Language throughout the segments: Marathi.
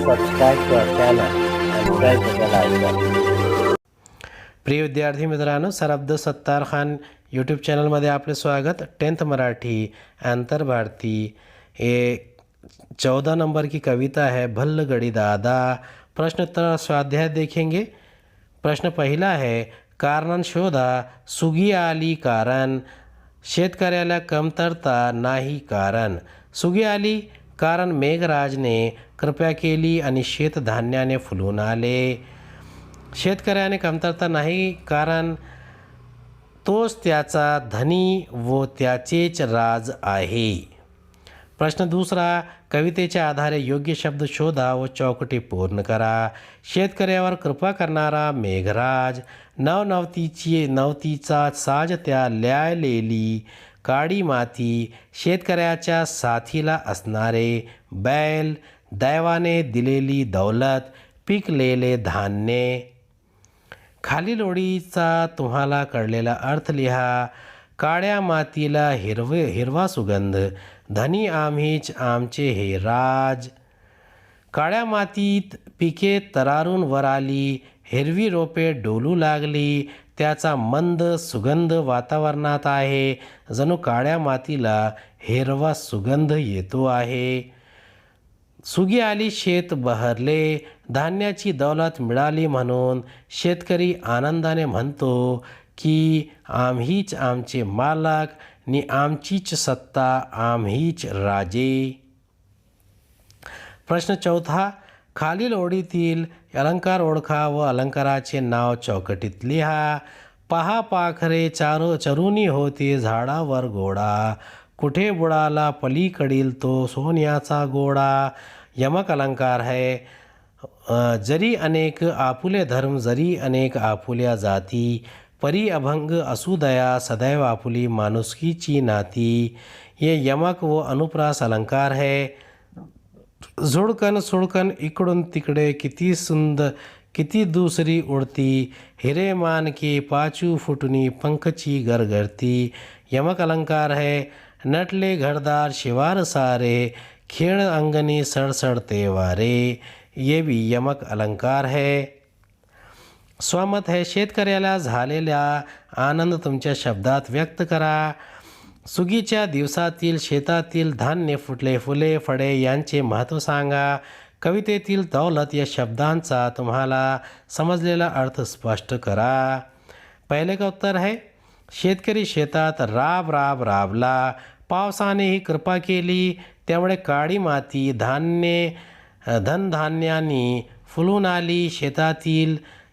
subscribe to our channel and press the bell icon. प्रिय विद्यार्थी मित्रांनो, सरअब्द सत्तार खान यूट्यूब चॅनलमध्ये आपले स्वागत। 10th मराठी अंतर भारती ये 14 नंबर की कविता है भल्ल गड़ी दादा। प्रश्नोत्तर स्वाध्याय देखेंगे। प्रश्न पहिला है, कारण शोधा, सुगी आली कारण, शेतकऱ्याला कमतरता नाही कारण। सुगी आली कारण मेघराजने कृपा केली आणि शेतधान्याने फुलून आले। शेतकऱ्याने कमतरता नाही कारण तोच त्याचा धनी व त्याचेच राज आहे। प्रश्न दूसरा, कवितेच्या आधारे योग्य शब्द शोधा व चौकटी पूर्ण करा। शेतकऱ्यावर कृपा करणारा मेघराज, नवतीचा साज त्या ल्यालेली काळी माती, शेतकऱ्याच्या साथीला असणारे बैल, दैवाने दिलेली दौलत, पिकलेले धान्य। खालील ओळीचा तुम्हाला कळलेला अर्थ लिहा। काळ्या मातीला हिरवा सुगंध, धनी आम्हीच आमचे हे राज। काळ्या मातीत पिके तरारून वर आली, हिरवी रोपे डोलू लागली, त्याचा मंद सुगंध वातावरणात आहे, जणू काळ्या मातीला हिरवा सुगंध येतो आहे। सुगी आली शेत बहरले, धान्याची दौलत मिळाली म्हणून शेतकरी आनंदाने म्हणतो की आम्हीच आमचे मालक नि आमचीच सत्ता, आम्हीच राजे। प्रश्न चौथा, खालील ओळीतील अलंकार ओळखा व अलंकाराचे नाव चौकटीत लिहा। पहा पाखरे चरुनी होते झाडावर गोडा, कुठे बुडाला पलीकडील तो सोन्याचा गोडा। यमक अलंकार है। जरी अनेक आपुले धर्म, जरी अनेक आपुल्या जाती, परी अभंग असू दया, सदैव आपुली माणुसकीची नाती। ये यमक व अनुप्रास अलंकार है। झुडकन सुडकन इकडून तिकडे, किती सुंदर किती दुसरी उडती, हिरे मान के पाचू फुटनी पंखची गरगरती। यमक अलंकार है। नटले घरदार शिवार सारे, खेळ अंगणी सड़सड़ते वारे। ये भी यमक अलंकार है। स्वमत है। शेतकऱ्याला झालेला आनंद तुमच्या शब्दात व्यक्त करा। सुगीच्या दिवसातील शेतातील धान्य, फुटले फुले फळे यांचे महत्त्व सांगा। कवितेतील दौलत या शब्दांचा तुम्हाला समजलेला अर्थ स्पष्ट करा। पहिले का उत्तर है, शेतकरी शेतात राबला, पावसानेही कृपा केली, त्यामुळे काळी माती धनधान्यानी फुलून आली।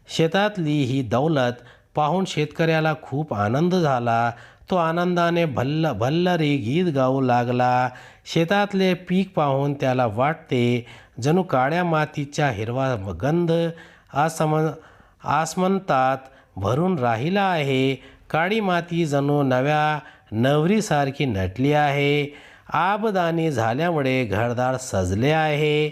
शेतातली ही दौलत पाहून शेतकऱ्याला खूप आनंद झाला, तो आनंदाने भल्लरी गीत गाऊ लागला। शेतातले पीक पाहून त्याला वाटते जणू काळ्या मातीचा हिरवा गंध आसमंतात भरून राहिला आहे। काळी माती जणू नव्या नवरीसारखी नटली आहे। आबदानी झाल्यामुळे घरदार सजले आहे।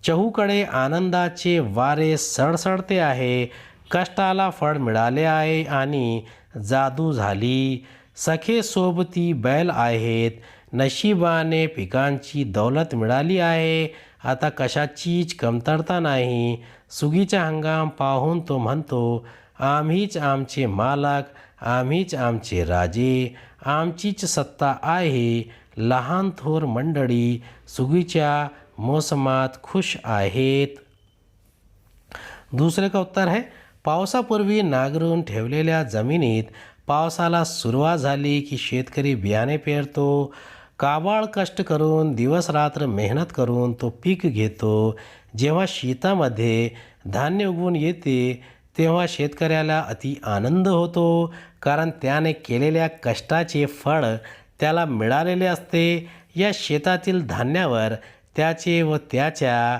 चहूकडे आनंदाचे वारे सडसडते आहे। कष्टाला फळ मिळाले आहे आणि जादू झाली। सखे सोबती बैल आहेत, नशिबाने पिकांची दौलत मिळाली आहे, आता कशाचीच कमतरता नाही। सुगीचा हंगाम पाहून तो म्हणतो, आम्हीच आमचे मालक, आम्हीच आमचे राजे, आमचीच सत्ता आहे। लहान थोर मंडळी सुगीच्या मोसमात खुश आहेत। दूसरे का उत्तर है। पावसापूर्वी नांगरून ठेवलेल्या जमिनीत पावसाला सुरुवात झाली की शेतकरी बियाणे पेरतो। काबाळ कष्ट करून दिवस रात्र मेहनत करून तो पीक घेतो। जेव्हा शेतामध्ये धान्य उगवून येते तेव्हा शेतकऱ्याला अति आनंद होतो, कारण त्याने केलेल्या कष्टाचे फळ त्याला मिळालेले असते। या शेतातील धान्यावर त्याचे व त्याच्या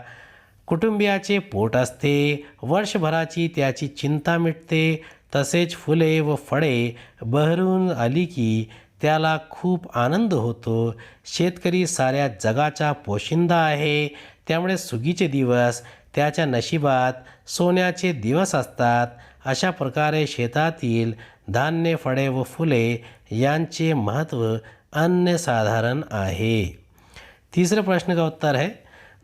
कुटुंबियाचे पोट असते। वर्षभराची त्याची चिंता मिटते। तसेच फुले व फळे बहरून आली की त्याला खूप आनंद होतो। शेतकरी साऱ्या जगाचा पोशिंदा आहे, त्यामुळे सुगीचे दिवस त्याच्या नशिबात सोन्याचे दिवस असतात। अशा प्रकारे शेतातील धान्य, फळे व फुले यांचे महत्त्व अनन्यसाधारण आहे। तीसरे प्रश्न का उत्तर है,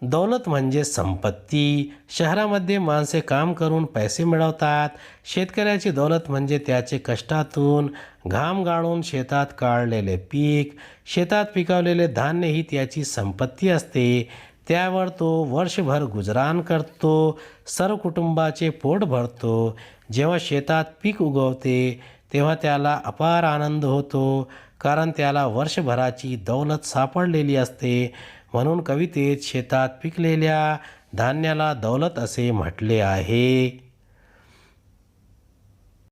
दौलत म्हणजे संपत्ती. शहरामध्ये माणसे काम करून पैसे मिळवतात. शेतकऱ्याची दौलत म्हणजे त्याचे कष्टातून घाम गाळून शेतात काढलेले पीक. शेतात पिकवलेले धान्य ही त्याची संपत्ती असते. त्यावर तो वर्षभर गुजराण करतो, सर्व कुटुंबाचे पोट भरतो. जेव्हा शेतात पीक उगवते तेव्हा त्याला अपार आनंद होतो, कारण त्याला वर्षभराची दौलत सापडलेली असते. म्हणून कवितेत शेतात पिकलेल्या धान्याला दौलत असे म्हटले आहे.